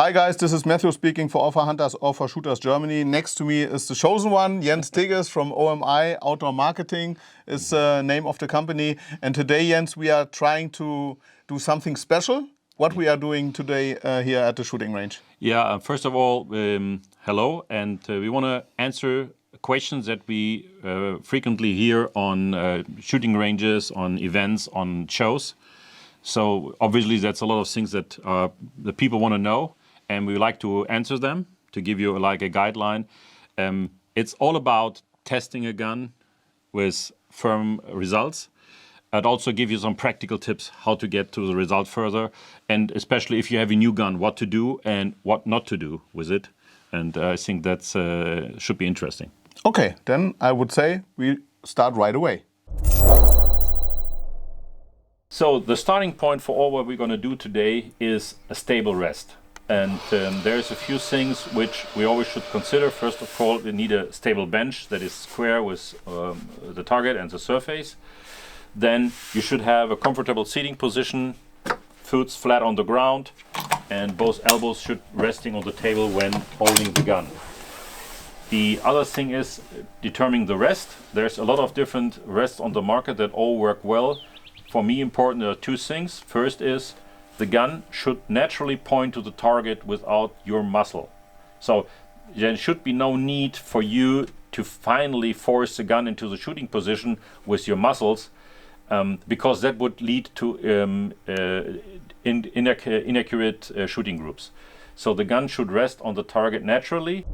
Hi guys, this is Matthew speaking for Offer Hunters, Offer Shooters Germany. Next to me is the chosen one, Jens Tigges from OMI, Outdoor Marketing is the name of the company. And today, Jens, we are trying to do something special. What we are doing today here at the shooting range? Yeah, first of all, hello. And we want to answer questions that we frequently hear on shooting ranges, on events, on shows. So obviously that's a lot of things that the people want to know. And we like to answer them, to give you like a guideline. It's all about testing a gun with firm results. I'd also give you some practical tips how to get to the result further. And especially if you have a new gun, what to do and what not to do with it. And I think that should be interesting. Okay, then I would say we start right away. So the starting point for all what we're going to do today is a stable rest. And there's a few things which we always should consider. First of all, we need a stable bench that is square with the target and the surface. Then you should have a comfortable seating position, foot flat on the ground, and both elbows should resting on the table when holding the gun. The other thing is determining the rest. There's a lot of different rests on the market that all work well. For me, important are two things. First is the gun should naturally point to the target without your muzzle. So there should be no need for you to finally force the gun into the shooting position with your muscles, because that would lead to inaccurate shooting groups. So the gun should rest on the target naturally,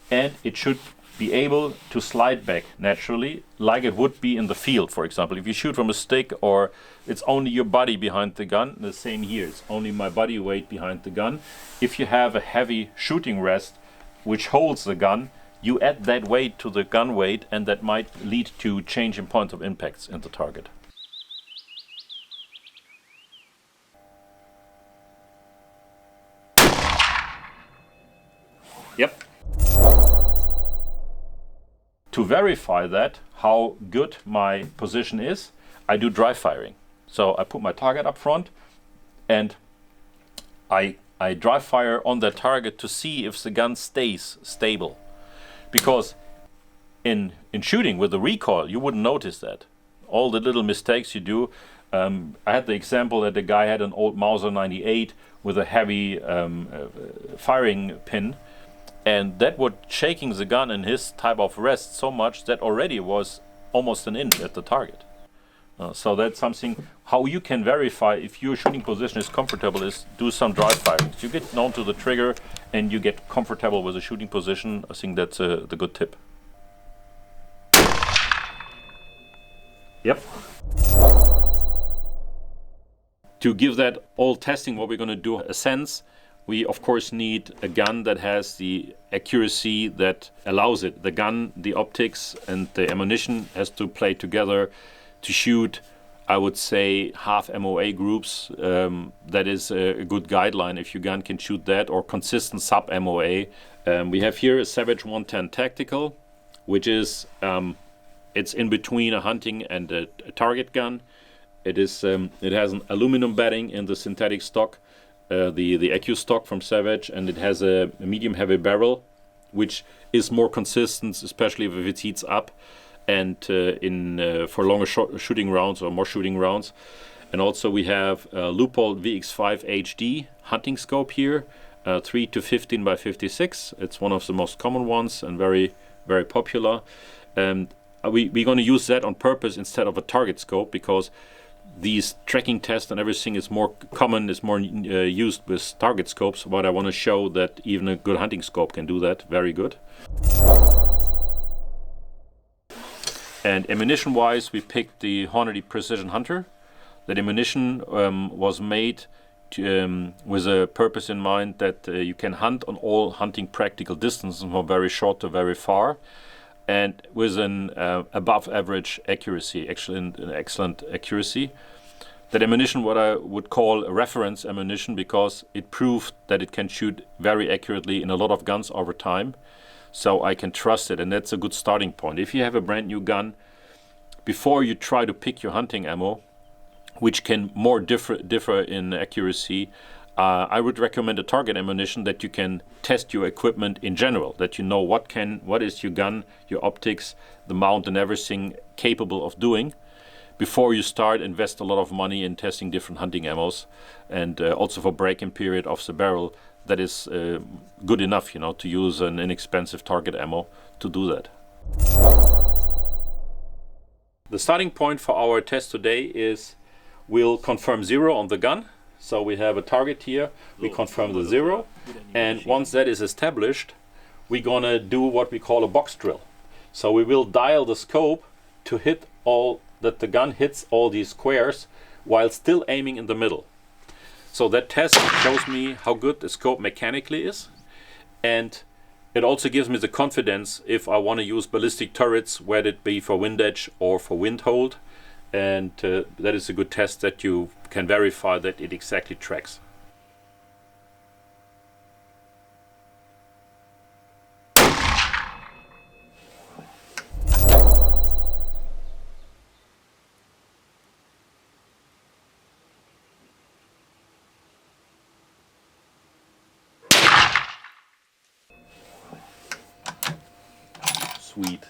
and it should be able to slide back naturally, like it would be in the field. For example, if you shoot from a stick, or it's only your body behind the gun, the same here, it's only my body weight behind the gun. If you have a heavy shooting rest which holds the gun, you add that weight to the gun weight, and that might lead to change in point of impacts in the target. Yep. To verify that, how good my position is, I do dry firing. So I put my target up front and I dry fire on that target to see if the gun stays stable. Because in shooting with the recoil, you wouldn't notice that. All the little mistakes you do. I had the example that the guy had an old Mauser 98 with a heavy firing pin. And that was shaking the gun in his type of rest so much that already was almost an inch at the target. So that's something, how you can verify if your shooting position is comfortable, is do some dry firing. You get known to the trigger and you get comfortable with the shooting position. I think that's the good tip. Yep. To give that all testing, what we're going to do a sense, we of course need a gun that has the accuracy that allows it. The gun, the optics and the ammunition has to play together to shoot, I would say, half MOA groups. That is a good guideline if your gun can shoot that, or consistent sub MOA. We have here a Savage 110 Tactical, which is it's in between a hunting and a target gun. It is it has an aluminum batting in the synthetic stock. The Accu stock from Savage, and it has a medium heavy barrel, which is more consistent, especially if it heats up, and for longer shooting rounds or more shooting rounds. And also we have a Leupold VX5 HD hunting scope here, 3 to 15 by 56. It's one of the most common ones and very, very popular. We're going to use that on purpose instead of a target scope, because these tracking tests and everything is more common, is more used with target scopes, but I want to show that even a good hunting scope can do that very good. And ammunition wise, we picked the Hornady Precision Hunter. That ammunition was made with a purpose in mind that you can hunt on all hunting practical distances from very short to very far, and with an above average accuracy, excellent accuracy. That ammunition, what I would call a reference ammunition, because it proved that it can shoot very accurately in a lot of guns over time. So I can trust it, and that's a good starting point. If you have a brand new gun, before you try to pick your hunting ammo, which can more differ in accuracy, I would recommend a target ammunition that you can test your equipment in general, that you know what is your gun, your optics, the mount and everything capable of doing before you start invest a lot of money in testing different hunting ammos, and also for break-in period of the barrel. That is good enough, you know, to use an inexpensive target ammo to do that. The starting point for our test today is we'll confirm 0 on the gun. So we have a target here, we confirm the 0, and once that is established, we're gonna do what we call a box drill. So we will dial the scope to hit that the gun hits all these squares while still aiming in the middle. So that test shows me how good the scope mechanically is, and it also gives me the confidence if I want to use ballistic turrets, whether it be for wind edge or for wind hold. And that is a good test that you can verify that it exactly tracks. Sweet.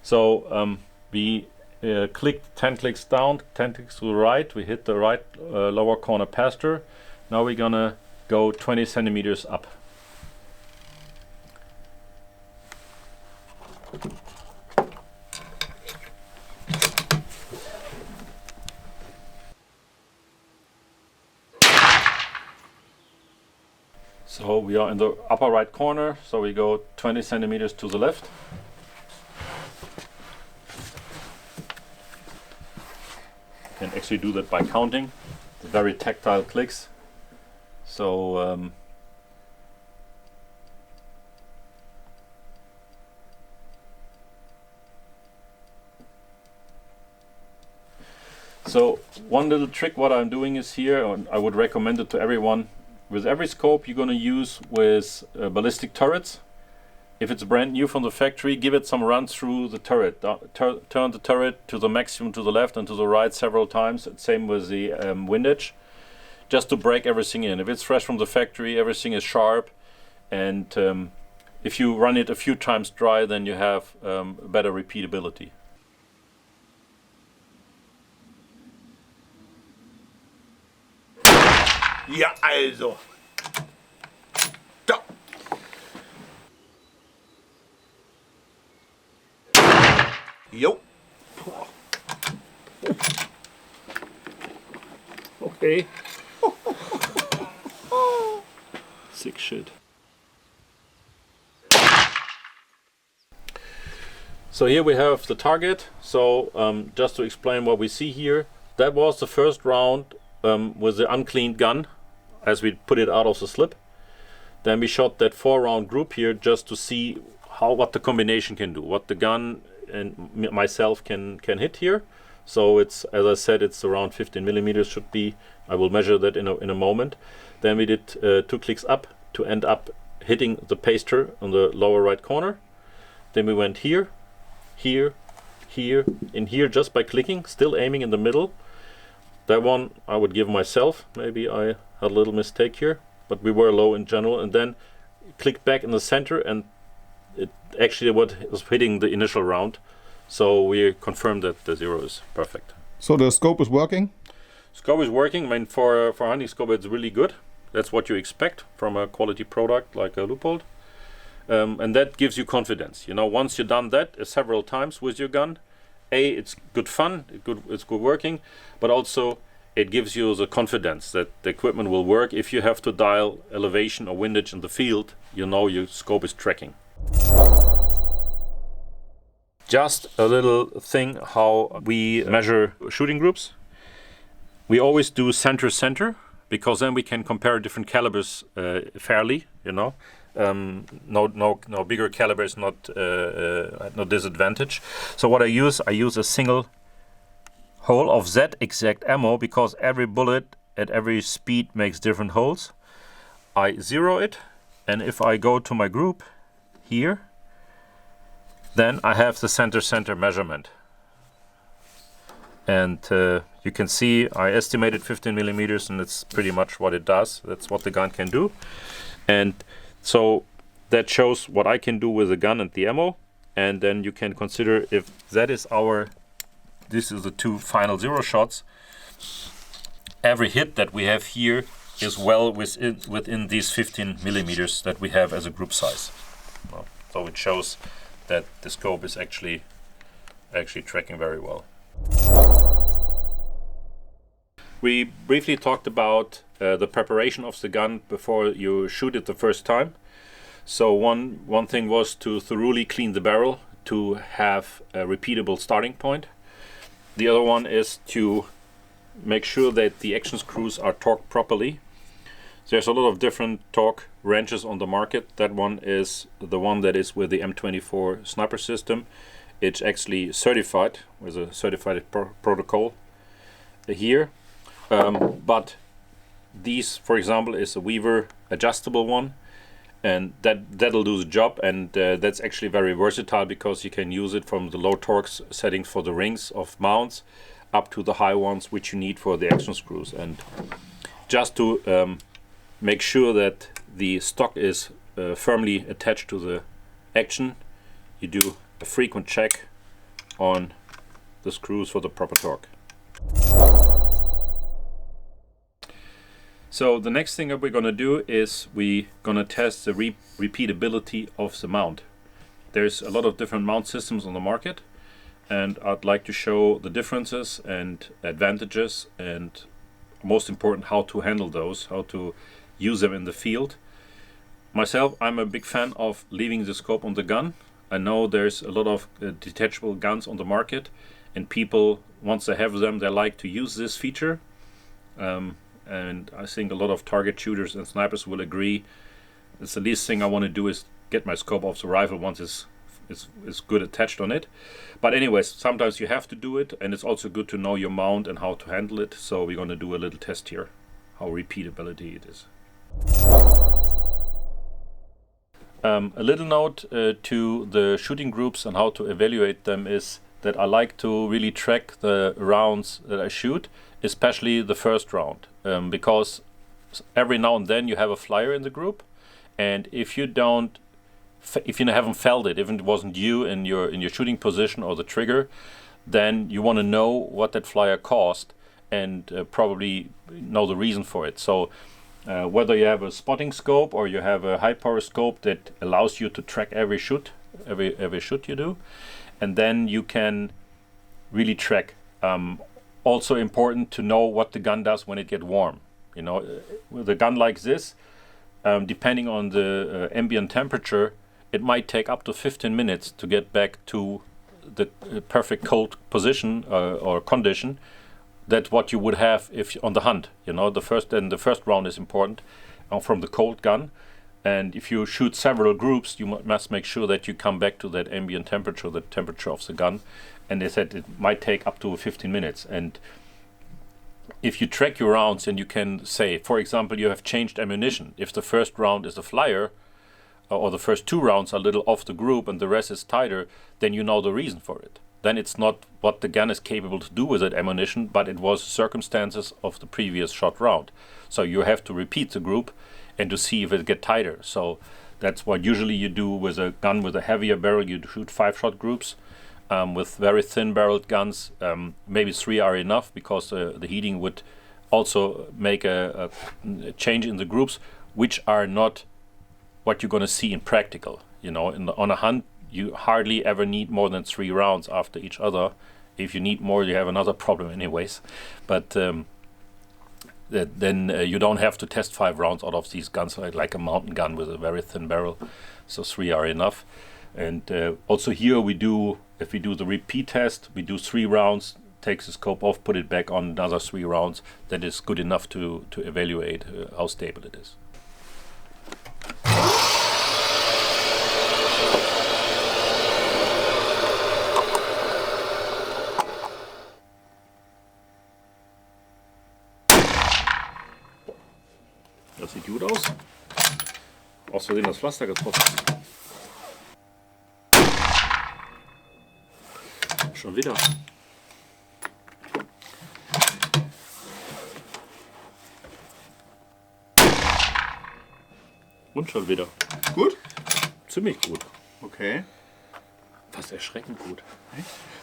So we clicked 10 clicks down, 10 clicks to the right. We hit the right lower corner pasture. Now we're gonna go 20 centimeters up. So we are in the upper right corner, so we go 20 centimeters to the left. Can actually do that by counting the very tactile clicks. So one little trick what I'm doing is here, and I would recommend it to everyone. With every scope you're going to use with ballistic turrets, if it's brand new from the factory, give it some run through the turret. Turn the turret to the maximum to the left and to the right several times. Same with the wind edge, just to break everything in. If it's fresh from the factory, everything is sharp, and if you run it a few times dry, then you have better repeatability. Ja, also. Da. Jo. Okay. Sick shit. So here we have the target. So just to explain what we see here, that was the first round with the uncleaned gun as we put it out of the slip. Then we shot that 4-round group here just to see what the combination can do, what the gun and myself can hit here. So it's, as I said, it's around 15 millimeters should be. I will measure that in a moment. Then we did 2 clicks up to end up hitting the paster on the lower right corner. Then we went here, here, here, in here just by clicking, still aiming in the middle. That one I would give myself. Maybe I had a little mistake here, but we were low in general. And then clicked back in the center, and it actually what was hitting the initial round. So we confirmed that the 0 is perfect. So the scope is working? Scope is working. I mean, for hunting scope, it's really good. That's what you expect from a quality product like a Leupold. And that gives you confidence. You know, once you've done that several times with your gun, it's good fun, it's good working, but also it gives you the confidence that the equipment will work. If you have to dial elevation or windage in the field, you know your scope is tracking. Just a little thing how we measure shooting groups. We always do center-center, because then we can compare different calibers fairly, you know. No bigger caliber is not no disadvantage. So what I use a single hole of that exact ammo, because every bullet at every speed makes different holes. I zero it, and if I go to my group here, then I have the center measurement. And You can see I estimated 15 millimeters, and it's pretty much what it does. That's what the gun can do. And so that shows what I can do with the gun and the ammo. And then you can consider if that is this is the two final zero shots. Every hit that we have here is well within these 15 millimeters that we have as a group size. Well, so it shows that the scope is actually tracking very well. We briefly talked about the preparation of the gun before you shoot it the first time. So one thing was to thoroughly clean the barrel to have a repeatable starting point. The other one is to make sure that the action screws are torqued properly. There's a lot of different torque wrenches on the market. That one is the one that is with the M24 sniper system. It's actually certified with a certified protocol here. But these, for example, is a Weaver adjustable one, and that'll do the job. And that's actually very versatile because you can use it from the low torque settings for the rings of mounts up to the high ones which you need for the action screws. And just to make sure that the stock is firmly attached to the action, you do a frequent check on the screws for the proper torque. So the next thing that we're going to do is we're going to test the repeatability of the mount. There's a lot of different mount systems on the market, and I'd like to show the differences and advantages, and most important, how to handle those, how to use them in the field. Myself, I'm a big fan of leaving the scope on the gun. I know there's a lot of detachable guns on the market, and people, once they have them, they like to use this feature. And I think a lot of target shooters and snipers will agree. It's the least thing I want to do is get my scope off the rifle once it's good attached on it. But anyways, sometimes you have to do it, and it's also good to know your mount and how to handle it. So we're going to do a little test here, how repeatability it is. A little note to the shooting groups and how to evaluate them is that I like to really track the rounds that I shoot, especially the first round, because every now and then you have a flyer in the group, and if you haven't felt it, if it wasn't you in your shooting position or the trigger, then you want to know what that flyer cost and probably know the reason for it. So whether you have a spotting scope or you have a high power scope that allows you to track every shoot you do, and then you can really track. Also important to know what the gun does when it gets warm. You know, with a gun like this, depending on the ambient temperature, it might take up to 15 minutes to get back to the perfect cold position or condition. That's what you would have if on the hunt. You know, the first round is important from the cold gun, and if you shoot several groups, you must make sure that you come back to that ambient temperature, the temperature of the gun. And they said it might take up to 15 minutes. And if you track your rounds and you can say, for example, you have changed ammunition. If the first round is a flyer, or the first two rounds are a little off the group and the rest is tighter, then you know the reason for it. Then it's not what the gun is capable to do with that ammunition, but it was circumstances of the previous shot round. So you have to repeat the group and to see if it gets tighter. So that's what usually you do with a gun with a heavier barrel. You shoot 5-shot groups. With very thin barreled guns, maybe 3 are enough, because the heating would also make a change in the groups, which are not what you're going to see in practical. You know, on a hunt, you hardly ever need more than 3 rounds after each other. If you need more, you have another problem anyways. But then you don't have to test 5 rounds out of these guns, like a mountain gun with a very thin barrel. So 3 are enough. And also here if we do the repeat test, we do 3 rounds, take the scope off, put it back on another 3 rounds. That is good enough to evaluate how stable it is. Das sieht gut aus. Außerdem das Pflaster getroffen. Schon wieder. Und schon wieder. Gut? Ziemlich gut. Okay. Fast erschreckend gut.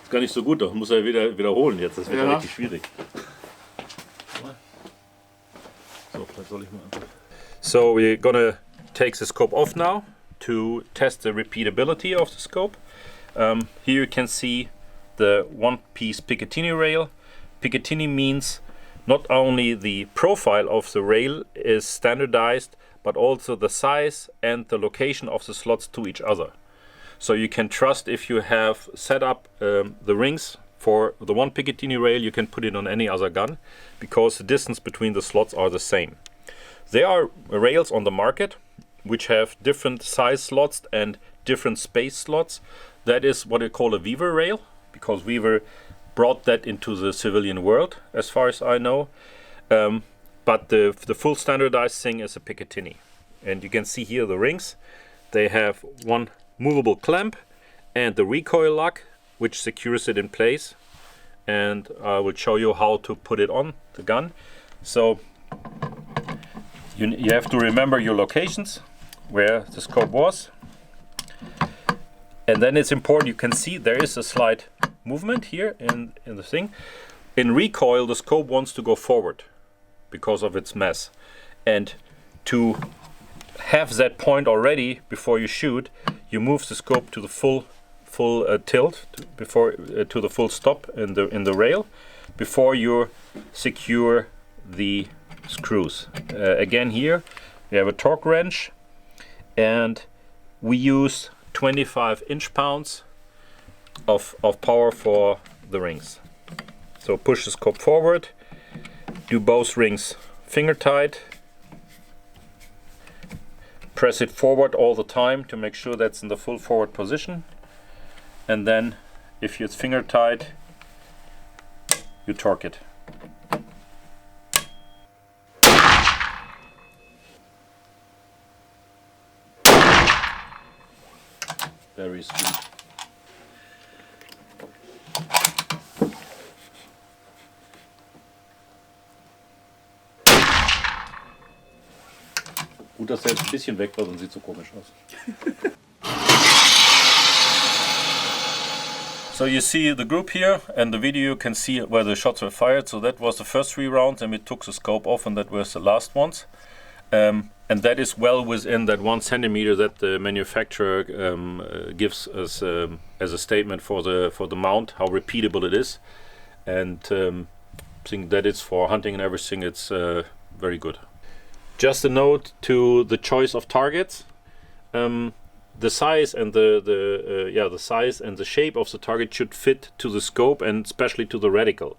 Ist gar nicht so gut, doch muss er wieder wiederholen jetzt. Das wird ja richtig schwierig. So, vielleicht soll ich mal einfach. So we're gonna take the scope off now to test the repeatability of the scope. Here you can see the one-piece Picatinny rail. Picatinny means not only the profile of the rail is standardized, but also the size and the location of the slots to each other. So you can trust if you have set up the rings for the one Picatinny rail, you can put it on any other gun because the distance between the slots are the same. There are rails on the market which have different size slots and different space slots. That is what we call a Weaver rail, because Weaver brought that into the civilian world, as far as I know. But the full standardized thing is a Picatinny. And you can see here the rings. They have one movable clamp and the recoil lock, which secures it in place. And I will show you how to put it on the gun. So you have to remember your locations, where the scope was. And then it's important, you can see there is a slight movement here in the thing. In recoil, the scope wants to go forward because of its mass. And to have that point already before you shoot, you move the scope to the full tilt, to the full stop in the rail, before you secure the screws. Again here we have a torque wrench, and we use 25 inch-pounds of power for the rings. So push the scope forward, do both rings finger tight, press it forward all the time to make sure that's in the full forward position, and then if it's finger tight, you torque it. Very sweet. Gut, dass der jetzt ein bisschen weg war, sonst sieht so komisch aus. So you see the group here, and the video you can see where the shots were fired. So that was the first 3 rounds, and we took the scope off, and that was the last ones. And that is well within that 1 centimeter that the manufacturer gives us as a statement for the mount, how repeatable it is. And I think that is for hunting and everything, it's very good. Just a note to the choice of targets. The size and the size and the shape of the target should fit to the scope, and especially to the reticle.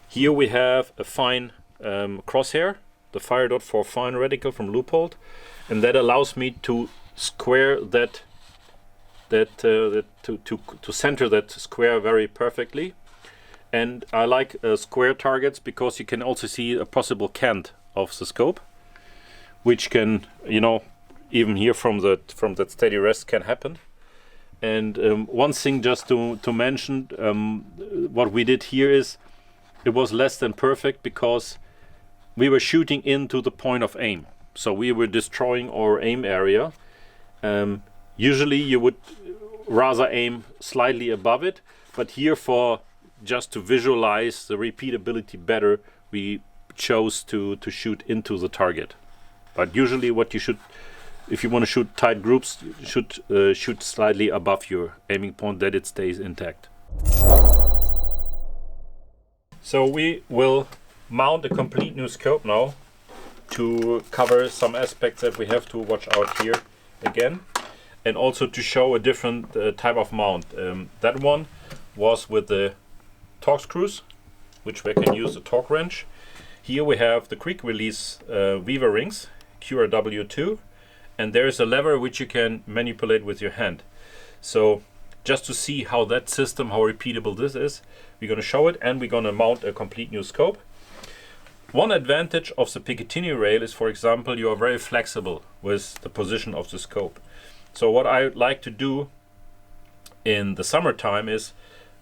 Here we have a fine crosshair, the fire dot for fine reticle from Leupold, and that allows me to square to center that square very perfectly. And I like square targets because you can also see a possible cant of the scope, which can, even here from that steady rest can happen. And one thing just to mention, what we did here is it was less than perfect because we were shooting into the point of aim. So we were destroying our aim area. Usually you would rather aim slightly above it, but here just to visualize the repeatability better, we chose to shoot into the target. But usually what you should, if you want to shoot tight groups, you should shoot slightly above your aiming point, that it stays intact. So we will mount a complete new scope now to cover some aspects that we have to watch out here again, and also to show a different type of mount. That one was with the torque screws, which we can use a torque wrench. Here we have the quick release Weaver rings, QRW2, and there is a lever which you can manipulate with your hand. So just to see how that system, how repeatable this is, we're going to show it, and we're going to mount a complete new scope. One advantage of the Picatinny rail is, for example, you are very flexible with the position of the scope. So what I like to do in the summertime is,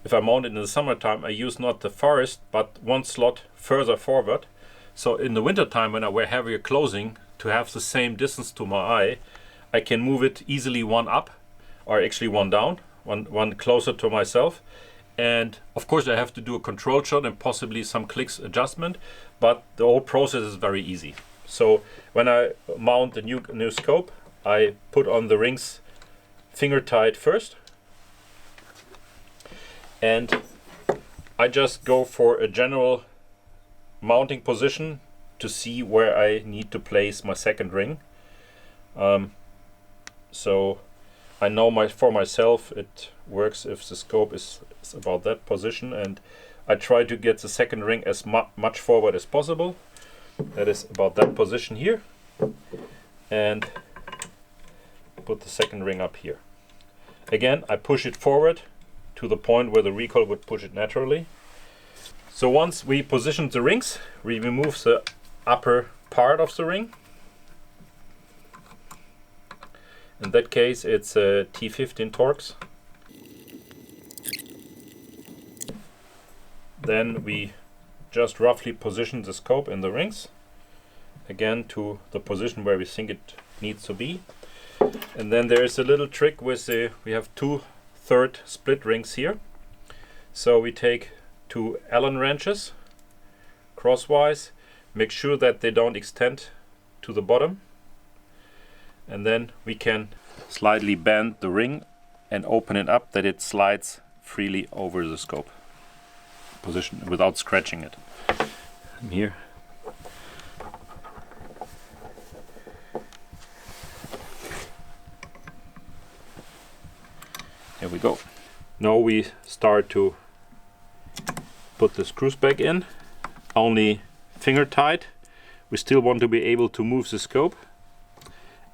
if I mount it in the summertime, I use not the farthest, but 1 slot further forward. So in the wintertime, when I wear heavier clothing, to have the same distance to my eye, I can move it easily one up, or actually one down, one closer to myself. And of course I have to do a control shot and possibly some clicks adjustment, but the whole process is very easy. So when I mount the new scope, I put on the rings finger tight first, and I just go for a general mounting position to see where I need to place my second ring. So I know for myself it works if the scope is about that position, and I try to get the second ring as much forward as possible. That is about that position here, and put the second ring up here. Again, I push it forward to the point where the recoil would push it naturally. So once we position the rings, we remove the upper part of the ring. In that case, it's a T15 Torx. Then we just roughly position the scope in the rings, again to the position where we think it needs to be. And then there is a little trick with we have 2/3 split rings here. So we take 2 Allen wrenches crosswise, make sure that they don't extend to the bottom, and then we can slightly bend the ring and open it up that it slides freely over the scope position without scratching it. And here. Here we go. Now we start to put the screws back in, only finger tight. We still want to be able to move the scope,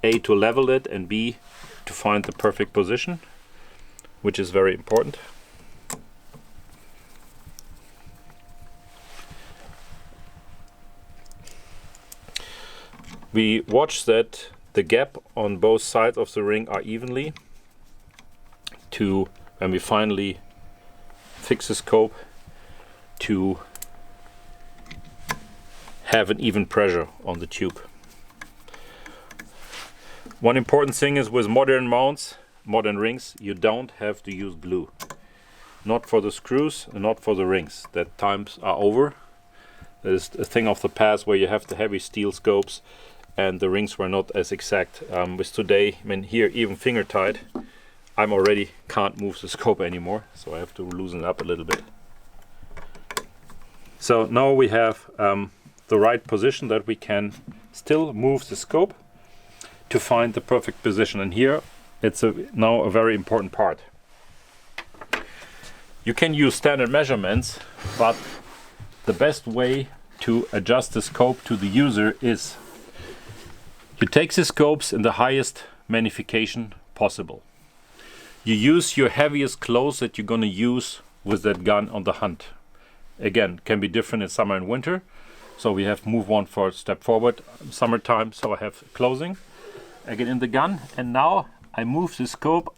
A, to level it, and B, to find the perfect position, which is very important. We watch that the gap on both sides of the ring are evenly, to when we finally fix the scope, to have an even pressure on the tube. One important thing is with modern mounts, modern rings, you don't have to use glue. Not for the screws and not for the rings. That times are over. That is a thing of the past where you have the heavy steel scopes and the rings were not as exact. With today, I mean here even finger tight, I'm already can't move the scope anymore, so I have to loosen it up a little bit. So now we have the right position that we can still move the scope to find the perfect position, and here it's now a very important part. You can use standard measurements, but the best way to adjust the scope to the user is you take the scopes in the highest magnification possible. You use your heaviest clothes that you're going to use with that gun on the hunt. Again, can be different in summer and winter. So we have move one for step forward, summertime, so I have closing. I get in the gun, and now I move the scope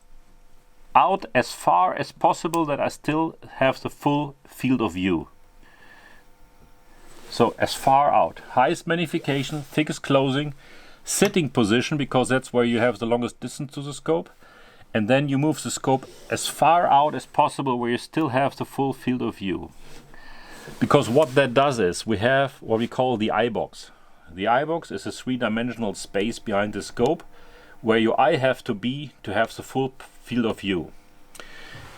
out as far as possible that I still have the full field of view. So as far out, highest magnification, thickest closing, sitting position, because that's where you have the longest distance to the scope. And then you move the scope as far out as possible where you still have the full field of view. Because what that does is we have what we call the EYEBOX. The EYEBOX is a 3-dimensional space behind the scope where your eye have to be to have the full field of view.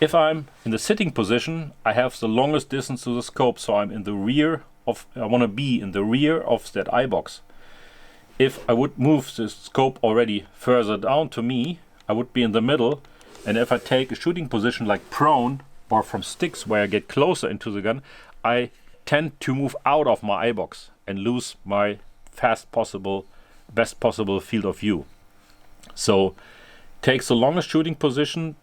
If I'm in the sitting position, I have the longest distance to the scope, so I'm in the rear of, I want to be in the rear of that EYEBOX. If I would move the scope already further down to me, I would be in the middle, and if I take a shooting position like prone or from sticks where I get closer into the gun, I tend to move out of my EYEBOX and lose my best possible field of view. So takes the longest shooting position,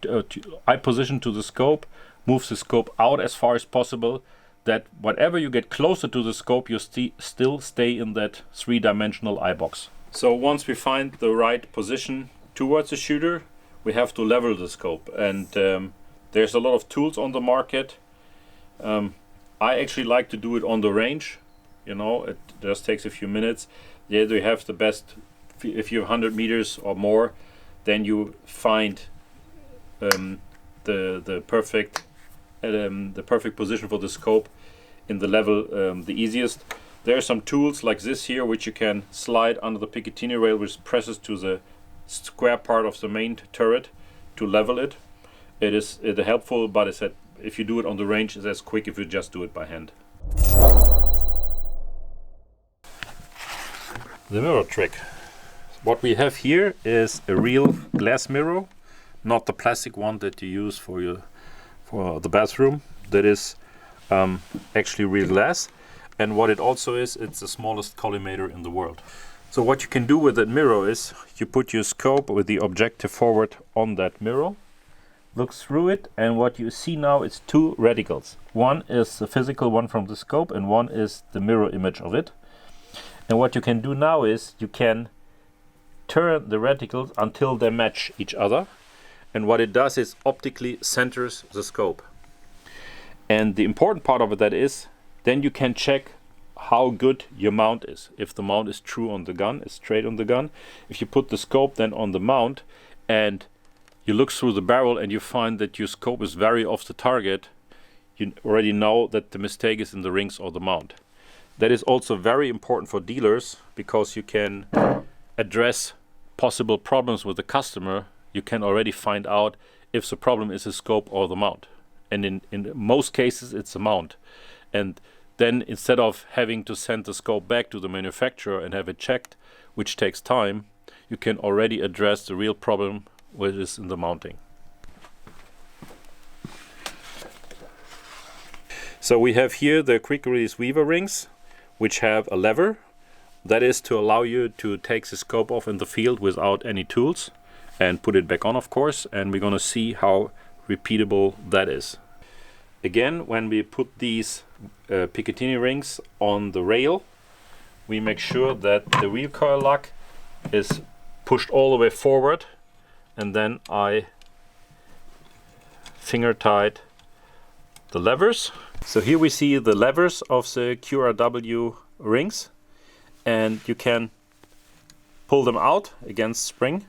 eye position to the scope, moves the scope out as far as possible, that whatever you get closer to the scope, you still stay in that 3-dimensional EYEBOX. So once we find the right position towards the shooter, we have to level the scope, and there's a lot of tools on the market. I actually like to do it on the range. You know, it just takes a few minutes. Yeah, they have the best. If you're 100 meters or more, then you find the perfect position for the scope in the level the easiest. There are some tools like this here, which you can slide under the Picatinny rail, which presses to the square part of the main turret to level it. It is helpful, but I said if you do it on the range, it's as quick if you just do it by hand. The mirror trick. What we have here is a real glass mirror, not the plastic one that you use for the bathroom. That is actually real glass. And what it also is, it's the smallest collimator in the world. So what you can do with that mirror is you put your scope with the objective forward on that mirror, look through it, and what you see now is two reticles. One is the physical one from the scope and one is the mirror image of it. And what you can do now is you can turn the reticles until they match each other. And what it does is optically centers the scope. And the important part of it that is, then you can check how good your mount is. If the mount is true on the gun, it's straight on the gun. If you put the scope then on the mount and you look through the barrel and you find that your scope is very off the target, you already know that the mistake is in the rings or the mount. That is also very important for dealers because you can address possible problems with the customer. You can already find out if the problem is the scope or the mount. And in most cases it's the mount. And then instead of having to send the scope back to the manufacturer and have it checked, which takes time, you can already address the real problem which is in the mounting. So we have here the quick release weaver rings, which have a lever. That is to allow you to take the scope off in the field without any tools and put it back on, of course, and we're going to see how repeatable that is. Again, when we put these Picatinny rings on the rail, we make sure that the wheel coil lock is pushed all the way forward, and then I finger tight the levers. So here we see the levers of the QRW rings, and you can pull them out against spring,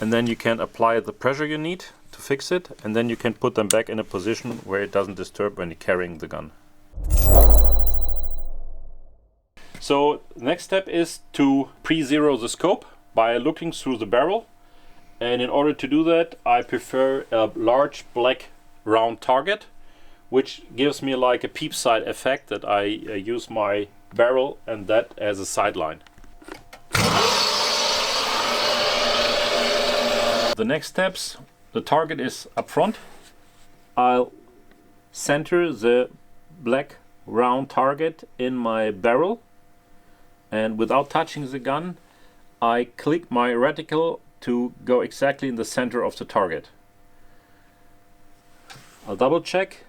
and then you can apply the pressure you need to fix it, and then you can put them back in a position where it doesn't disturb when you're carrying the gun. So next step is to pre-zero the scope by looking through the barrel, and in order to do that I prefer a large black round target, which gives me like a peep sight effect that I use my barrel and that as a sideline. The next steps, the target is up front. I'll center the black round target in my barrel, and without touching the gun I click my reticle to go exactly in the center of the target. I'll double check,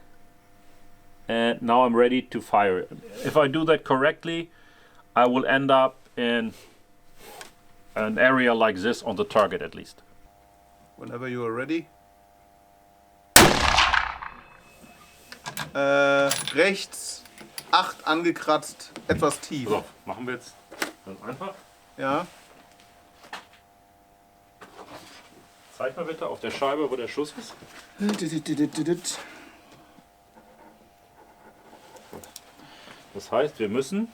and now I'm ready to fire it. If I do that correctly, I will end up in an area like this on the target at least. Whenever you are ready. Rechts 8 angekratzt, etwas tief. So, machen wir jetzt ganz einfach. Ja. Zeig mal bitte auf der Scheibe, wo der Schuss ist. Das heißt, wir müssen,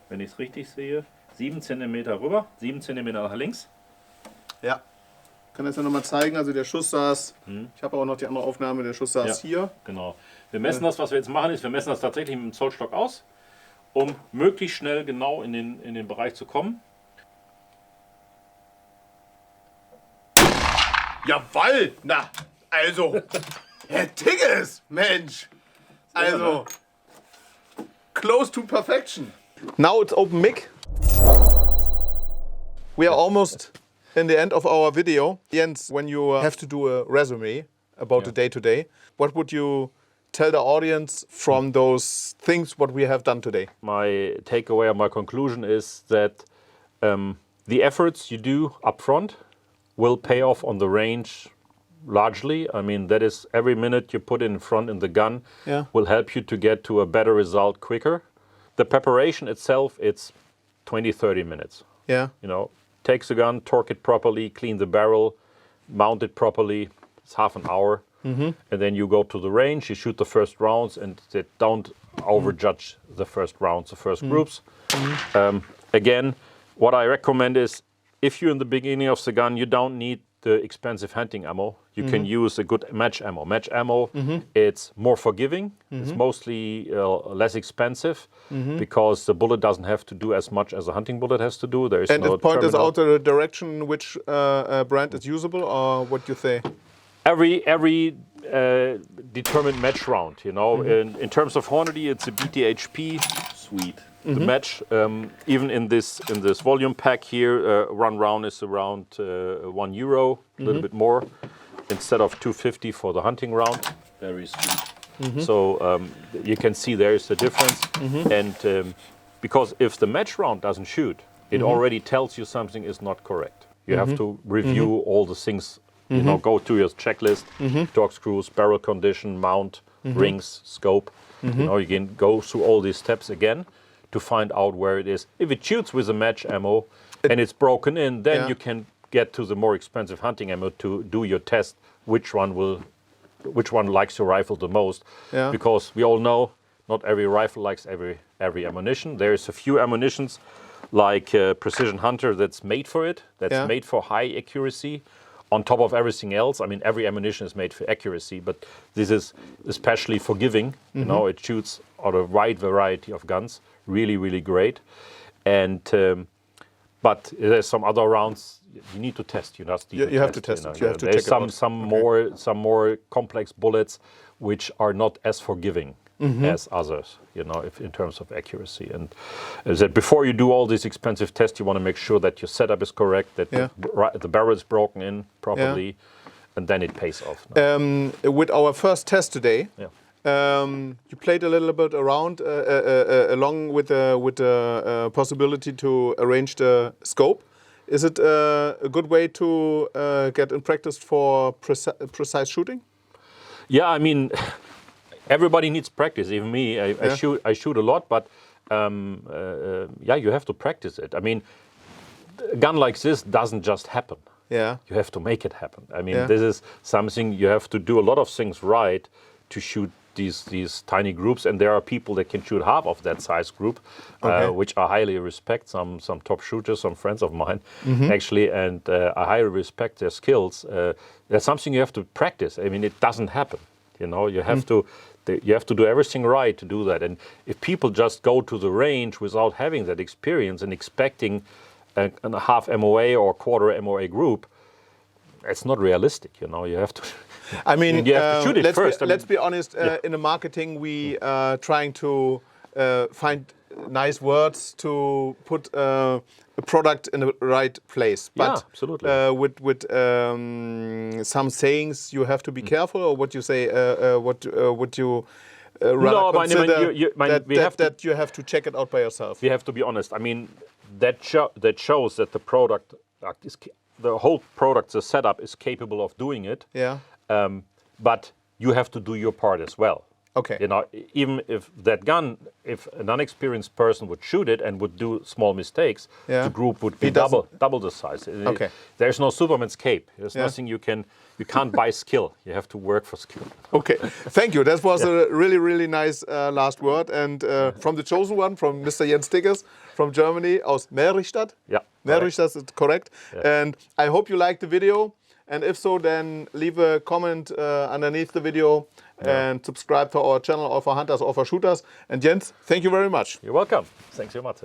wenn ich es richtig sehe, 7 cm rüber, 7 cm nach links. Ja. Ich kann das ja nochmal zeigen. Also der Schuss saß, ich habe auch noch die andere Aufnahme, der Schuss saß hier. Genau. Wir messen das, was wir jetzt machen, ist, wir messen das tatsächlich mit dem Zollstock aus, um möglichst schnell genau in den Bereich zu kommen. Jawoll! Na, also, Herr Tigges, Mensch! Also, close to perfection. Now it's open mic. We are almost in the end of our video. Jens, when you have to do a resume about the day-to-day, what would you tell the audience from those things what we have done today? My takeaway or my conclusion is that the efforts you do up front will pay off on the range largely. I mean, that is every minute you put in front in the gun will help you to get to a better result quicker. The preparation itself, it's 20, 30 minutes. Yeah. You know, takes the gun, torque it properly, clean the barrel, mount it properly. It's half an hour. And then you go to the range, you shoot the first rounds, and they don't overjudge the first rounds, the first groups. Again, what I recommend is, if you're in the beginning of the gun, you don't need the expensive hunting ammo. You can use a good match ammo. Match ammo, it's more forgiving. It's mostly less expensive because the bullet doesn't have to do as much as a hunting bullet has to do. There is And no it points terminal. out the direction which brand is usable, or what you say? Every determined match round, you know. In terms of Hornady, it's a BTHP. Sweet. The match, even in this volume pack here, one round is around €1, a little bit more, instead of 250 for the hunting round. Very sweet. So you can see there is the difference, and because if the match round doesn't shoot, it already tells you something is not correct. You have to review all the things. You know, go to your checklist: torque screws, barrel condition, mount, rings, scope. You know, you can go through all these steps again to find out where it is. If it shoots with a match ammo and it's broken in, then you can get to the more expensive hunting ammo to do your test. Which one likes your rifle the most? Because we all know not every rifle likes every ammunition. There's a few ammunitions like Precision Hunter that's made for it. That's made for high accuracy. On top of everything else, I mean, every ammunition is made for accuracy, but this is especially forgiving. You know, it shoots out a wide variety of guns, really, really great. And but there's some other rounds you need to test. You have to test it. You have to check it out. Some more complex bullets which are not as forgiving as others, you know, in terms of accuracy. And as I said, before you do all these expensive tests, you want to make sure that your setup is correct, that the barrel is broken in properly, and then it pays off. With our first test today, you played a little bit around, along with the possibility to arrange the scope. Is it a good way to get in practice for precise shooting? Yeah, I mean, everybody needs practice. Even me, I shoot a lot, but yeah, you have to practice it. I mean, a gun like this doesn't just happen. Yeah, you have to make it happen. I mean, this is something you have to do a lot of things right to shoot these tiny groups, and there are people that can shoot half of that size group, which I highly respect. Some top shooters, some friends of mine, actually, and I highly respect their skills. That's something you have to practice. I mean, it doesn't happen. You know, you have to do everything right to do that. And if people just go to the range without having that experience and expecting a half MOA or quarter MOA group, it's not realistic. You know, you have to. I mean, you have to shoot it first. Let's be honest. In the marketing, we are trying to find nice words to put a product in the right place. But absolutely. With some sayings, you have to be careful, or what you say. What you rather consider that you have to check it out by yourself. You have to be honest. I mean, that shows that the product is. The whole product, the setup is capable of doing it. Yeah. But you have to do your part as well. Okay. You know, even if that gun, if an unexperienced person would shoot it and would do small mistakes, the group would be double the size. Okay. There's no Superman's cape. There's nothing you can't buy skill. You have to work for skill. Okay. Thank you. That was a really, really nice last word. And from the chosen one, from Mr. Jens Tiggers from Germany, aus Mehrichstadt. Yeah. Mehrichstadt is correct. Yeah. And I hope you liked the video. And if so, then leave a comment underneath the video and subscribe to our channel, All for Hunters, All for Shooters. And Jens, thank you very much. You're welcome. Thanks so much.